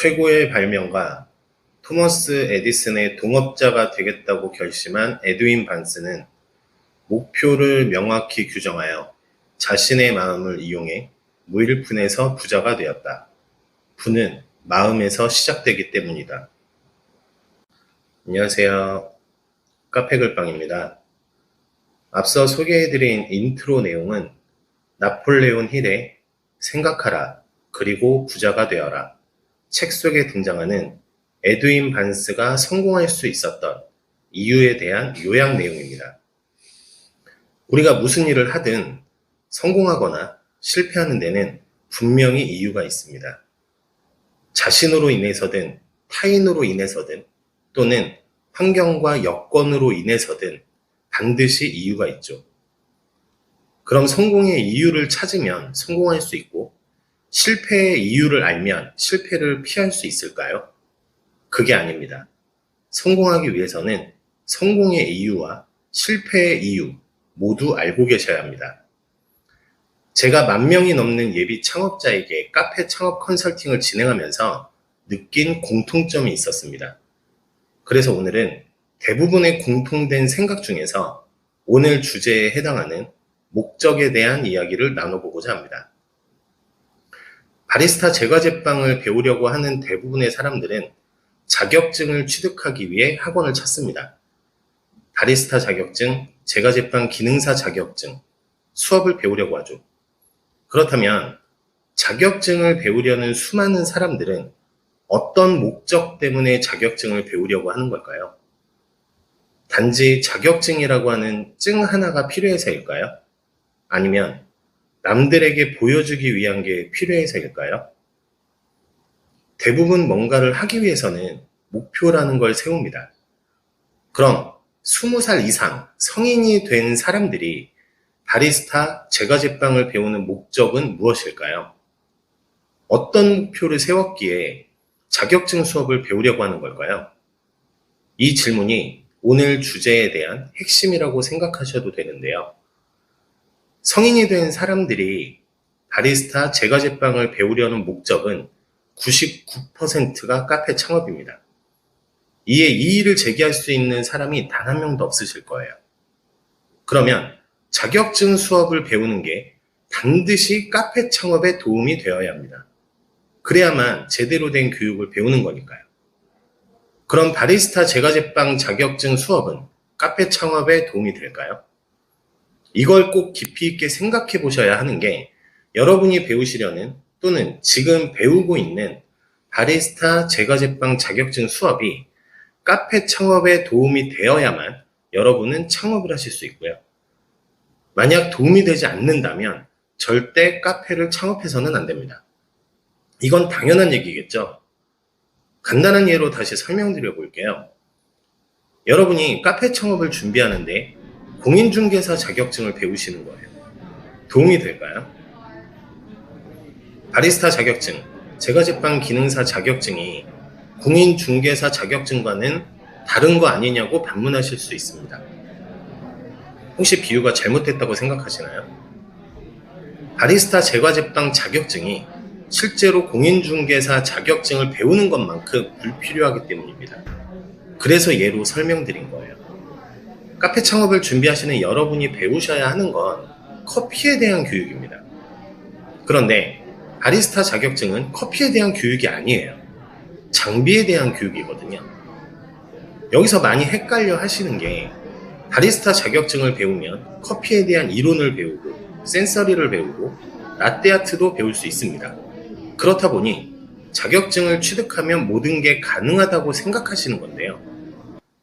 최고의 발명가 토머스 에디슨의 동업자가 되겠다고 결심한 에드윈 반스는 목표를 명확히 규정하여 자신의 마음을 이용해 무일푼에서 부자가 되었다. 부는 마음에서 시작되기 때문이다. 안녕하세요. 카페글빵입니다. 앞서 소개해드린 인트로 내용은 나폴레온 힐의 생각하라 그리고 부자가 되어라 책 속에 등장하는 에드윈 반스가 성공할 수 있었던 이유에 대한 요약 내용입니다. 우리가 무슨 일을 하든 성공하거나 실패하는 데는 분명히 이유가 있습니다. 자신으로 인해서든 타인으로 인해서든 또는 환경과 여건으로 인해서든 반드시 이유가 있죠. 그럼 성공의 이유를 찾으면 성공할 수 있고 실패의 이유를 알면 실패를 피할 수 있을까요? 그게 아닙니다. 성공하기 위해서는 성공의 이유와 실패의 이유 모두 알고 계셔야 합니다. 제가 10,000명이 넘는 예비 창업자에게 카페 창업 컨설팅을 진행하면서 느낀 공통점이 있었습니다. 그래서 오늘은 대부분의 공통된 생각 중에서 오늘 주제에 해당하는 목적에 대한 이야기를 나눠보고자 합니다. 바리스타 제과제빵을 배우려고 하는 대부분의 사람들은 자격증을 취득하기 위해 학원을 찾습니다. 바리스타 자격증, 제과제빵 기능사 자격증, 수업을 배우려고 하죠. 그렇다면 자격증을 배우려는 수많은 사람들은 어떤 목적 때문에 자격증을 배우려고 하는 걸까요? 단지 자격증이라고 하는 증 하나가 필요해서일까요? 아니면 남들에게 보여주기 위한 게 필요해서일까요? 대부분 뭔가를 하기 위해서는 목표라는 걸 세웁니다. 그럼 20살 이상 성인이 된 사람들이 바리스타 제과제빵을 배우는 목적은 무엇일까요? 어떤 목표를 세웠기에 자격증 수업을 배우려고 하는 걸까요? 이 질문이 오늘 주제에 대한 핵심이라고 생각하셔도 되는데요. 성인이 된 사람들이 바리스타 제과제빵을 배우려는 목적은 99%가 카페 창업입니다. 이에 이의를 제기할 수 있는 사람이 단 한 명도 없으실 거예요. 그러면 자격증 수업을 배우는 게 반드시 카페 창업에 도움이 되어야 합니다. 그래야만 제대로 된 교육을 배우는 거니까요. 그럼 바리스타 제과제빵 자격증 수업은 카페 창업에 도움이 될까요? 이걸 꼭 깊이 있게 생각해 보셔야 하는 게 여러분이 배우시려는 또는 지금 배우고 있는 바리스타 제과제빵 자격증 수업이 카페 창업에 도움이 되어야만 여러분은 창업을 하실 수 있고요. 만약 도움이 되지 않는다면 절대 카페를 창업해서는 안 됩니다. 이건 당연한 얘기겠죠? 간단한 예로 다시 설명드려 볼게요. 여러분이 카페 창업을 준비하는데 공인중개사 자격증을 배우시는 거예요. 도움이 될까요? 바리스타 자격증, 제과제빵 기능사 자격증이 공인중개사 자격증과는 다른 거 아니냐고 반문하실 수 있습니다. 혹시 비유가 잘못됐다고 생각하시나요? 바리스타 제과제빵 자격증이 실제로 공인중개사 자격증을 배우는 것만큼 불필요하기 때문입니다. 그래서 예로 설명드린 거예요. 카페 창업을 준비하시는 여러분이 배우셔야 하는 건 커피에 대한 교육입니다. 그런데 바리스타 자격증은 커피에 대한 교육이 아니에요. 장비에 대한 교육이거든요. 여기서 많이 헷갈려 하시는 게 바리스타 자격증을 배우면 커피에 대한 이론을 배우고 센서리를 배우고 라떼아트도 배울 수 있습니다. 그렇다 보니 자격증을 취득하면 모든 게 가능하다고 생각하시는 건데요.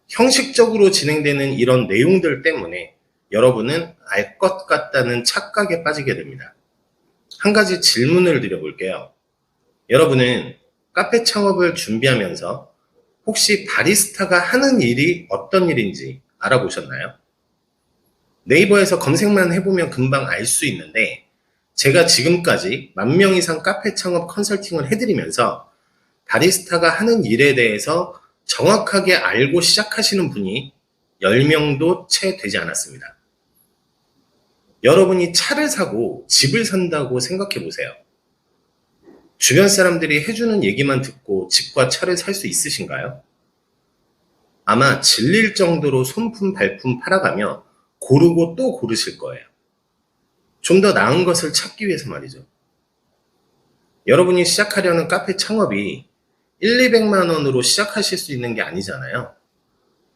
형식적으로 진행되는 이런 내용들 때문에 여러분은 알 것 같다는 착각에 빠지게 됩니다. 한 가지 질문을 드려볼게요. 여러분은 카페 창업을 준비하면서 혹시 바리스타가 하는 일이 어떤 일인지 알아보셨나요? 네이버에서 검색만 해보면 금방 알 수 있는데 제가 지금까지 10,000명 이상 카페 창업 컨설팅을 해드리면서 바리스타가 하는 일에 대해서 정확하게 알고 시작하시는 분이 10명도 채 되지 않았습니다. 여러분이 차를 사고 집을 산다고 생각해 보세요. 주변 사람들이 해주는 얘기만 듣고 집과 차를 살 수 있으신가요? 아마 질릴 정도로 손품 발품 팔아가며 고르고 또 고르실 거예요. 좀 더 나은 것을 찾기 위해서 말이죠. 여러분이 시작하려는 카페 창업이 1, 200만 원으로 시작하실 수 있는 게 아니잖아요.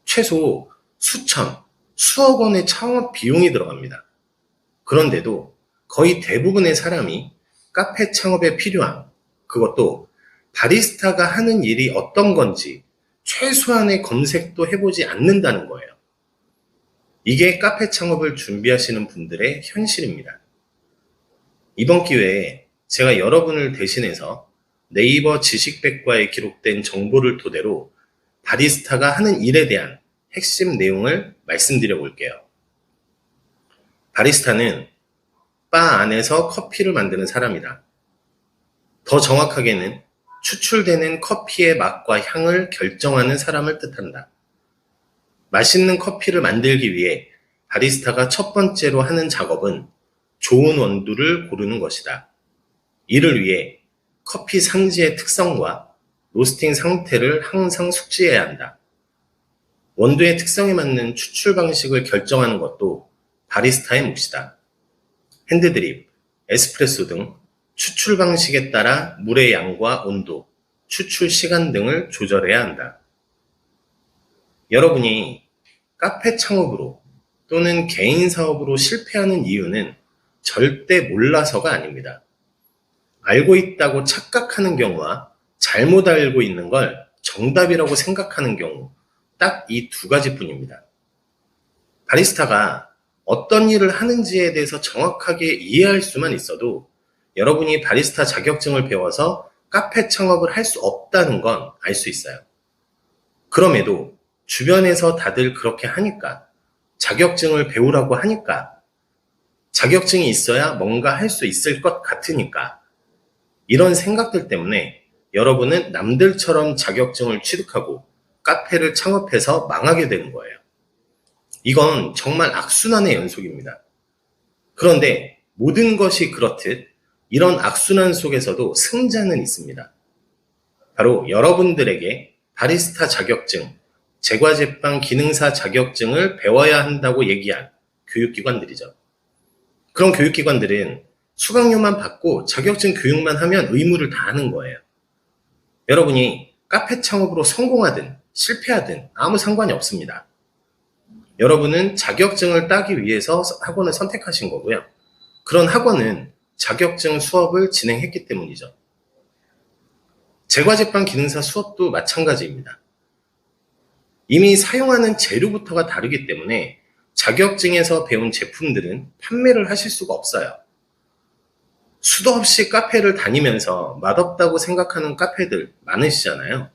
최소 수천, 수억 원의 창업 비용이 들어갑니다. 그런데도 거의 대부분의 사람이 카페 창업에 필요한, 그것도 바리스타가 하는 일이 어떤 건지 최소한의 검색도 해보지 않는다는 거예요. 이게 카페 창업을 준비하시는 분들의 현실입니다. 이번 기회에 제가 여러분을 대신해서 네이버 지식백과에 기록된 정보를 토대로 바리스타가 하는 일에 대한 핵심 내용을 말씀드려 볼게요. 바리스타는 바 안에서 커피를 만드는 사람이다. 더 정확하게는 추출되는 커피의 맛과 향을 결정하는 사람을 뜻한다. 맛있는 커피를 만들기 위해 바리스타가 첫 번째로 하는 작업은 좋은 원두를 고르는 것이다. 이를 위해 커피 상지의 특성과 로스팅 상태를 항상 숙지해야 한다. 원두의 특성에 맞는 추출 방식을 결정하는 것도 바리스타의 몫이다. 핸드드립, 에스프레소 등 추출 방식에 따라 물의 양과 온도, 추출 시간 등을 조절해야 한다. 여러분이 카페 창업으로 또는 개인 사업으로 실패하는 이유는 절대 몰라서가 아닙니다. 알고 있다고 착각하는 경우와 잘못 알고 있는 걸 정답이라고 생각하는 경우, 딱 이 두 가지뿐입니다. 바리스타가 어떤 일을 하는지에 대해서 정확하게 이해할 수만 있어도 여러분이 바리스타 자격증을 배워서 카페 창업을 할 수 없다는 건 알 수 있어요. 그럼에도 주변에서 다들 그렇게 하니까, 자격증을 배우라고 하니까, 자격증이 있어야 뭔가 할 수 있을 것 같으니까, 이런 생각들 때문에 여러분은 남들처럼 자격증을 취득하고 카페를 창업해서 망하게 되는 거예요. 이건 정말 악순환의 연속입니다. 그런데 모든 것이 그렇듯 이런 악순환 속에서도 승자는 있습니다. 바로 여러분들에게 바리스타 자격증, 제과제빵 기능사 자격증을 배워야 한다고 얘기한 교육기관들이죠. 그런 교육기관들은 수강료만 받고 자격증 교육만 하면 의무를 다하는 거예요. 여러분이 카페 창업으로 성공하든 실패하든 아무 상관이 없습니다. 여러분은 자격증을 따기 위해서 학원을 선택하신 거고요. 그런 학원은 자격증 수업을 진행했기 때문이죠. 제과제빵 기능사 수업도 마찬가지입니다. 이미 사용하는 재료부터가 다르기 때문에 자격증에서 배운 제품들은 판매를 하실 수가 없어요. 수도 없이 카페를 다니면서 맛없다고 생각하는 카페들 많으시잖아요.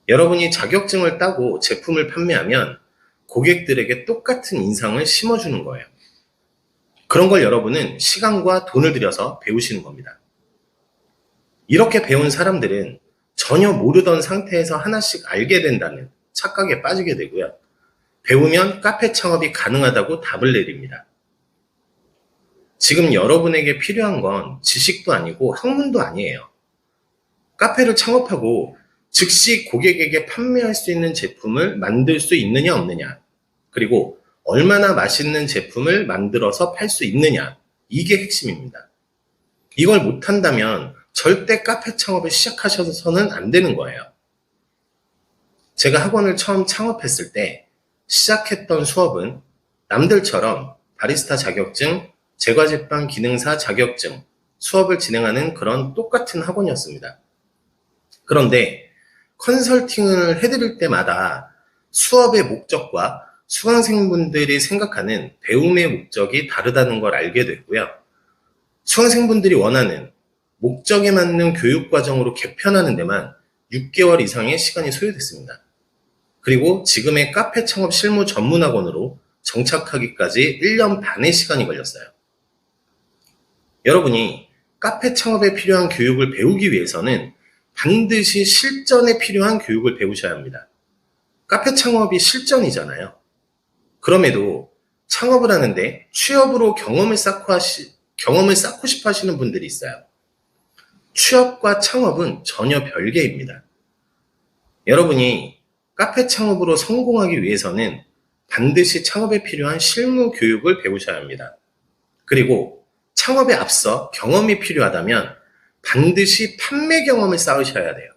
여러분이 자격증을 따고 제품을 판매하면 고객들에게 똑같은 인상을 심어주는 거예요. 그런 걸 여러분은 시간과 돈을 들여서 배우시는 겁니다. 이렇게 배운 사람들은 전혀 모르던 상태에서 하나씩 알게 된다는 착각에 빠지게 되고요. 배우면 카페 창업이 가능하다고 답을 내립니다. 지금 여러분에게 필요한 건 지식도 아니고 학문도 아니에요. 카페를 창업하고 즉시 고객에게 판매할 수 있는 제품을 만들 수 있느냐 없느냐, 그리고 얼마나 맛있는 제품을 만들어서 팔 수 있느냐, 이게 핵심입니다. 이걸 못한다면 절대 카페 창업을 시작하셔서는 안 되는 거예요. 제가 학원을 처음 창업했을 때 시작했던 수업은 남들처럼 바리스타 자격증, 제과제빵 기능사 자격증 수업을 진행하는 그런 똑같은 학원이었습니다. 그런데 컨설팅을 해드릴 때마다 수업의 목적과 수강생분들이 생각하는 배움의 목적이 다르다는 걸 알게 됐고요. 수강생분들이 원하는 목적에 맞는 교육과정으로 개편하는 데만 6개월 이상의 시간이 소요됐습니다. 그리고 지금의 카페 창업 실무 전문학원으로 정착하기까지 1년 반의 시간이 걸렸어요. 여러분이 카페 창업에 필요한 교육을 배우기 위해서는 반드시 실전에 필요한 교육을 배우셔야 합니다. 카페 창업이 실전이잖아요. 그럼에도 창업을 하는데 취업으로 경험을 쌓고 싶어 하시는 분들이 있어요. 취업과 창업은 전혀 별개입니다. 여러분이 카페 창업으로 성공하기 위해서는 반드시 창업에 필요한 실무 교육을 배우셔야 합니다. 그리고 창업에 앞서 경험이 필요하다면 반드시 판매 경험을 쌓으셔야 돼요.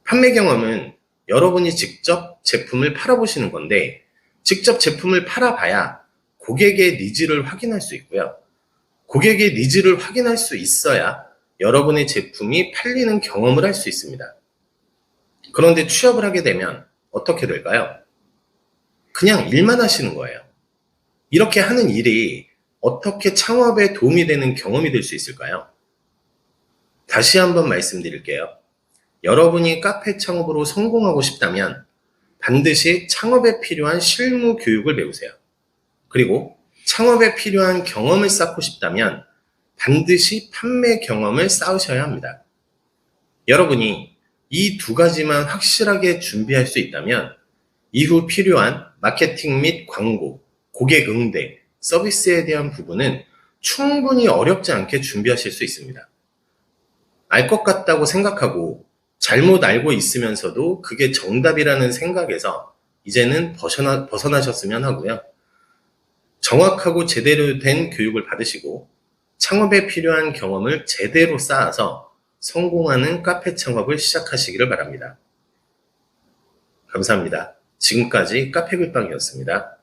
판매 경험은 여러분이 직접 제품을 팔아보시는 건데, 직접 제품을 팔아봐야 고객의 니즈를 확인할 수 있고요. 고객의 니즈를 확인할 수 있어야 여러분의 제품이 팔리는 경험을 할 수 있습니다. 그런데 취업을 하게 되면 어떻게 될까요? 그냥 일만 하시는 거예요. 이렇게 하는 일이 어떻게 창업에 도움이 되는 경험이 될 수 있을까요? 다시 한번 말씀드릴게요. 여러분이 카페 창업으로 성공하고 싶다면 반드시 창업에 필요한 실무 교육을 배우세요. 그리고 창업에 필요한 경험을 쌓고 싶다면 반드시 판매 경험을 쌓으셔야 합니다. 여러분이 이 두 가지만 확실하게 준비할 수 있다면 이후 필요한 마케팅 및 광고, 고객 응대, 서비스에 대한 부분은 충분히 어렵지 않게 준비하실 수 있습니다. 알 것 같다고 생각하고 잘못 알고 있으면서도 그게 정답이라는 생각에서 이제는 벗어나셨으면 하고요. 정확하고 제대로 된 교육을 받으시고 창업에 필요한 경험을 제대로 쌓아서 성공하는 카페 창업을 시작하시기를 바랍니다. 감사합니다. 지금까지 카페글빵이었습니다.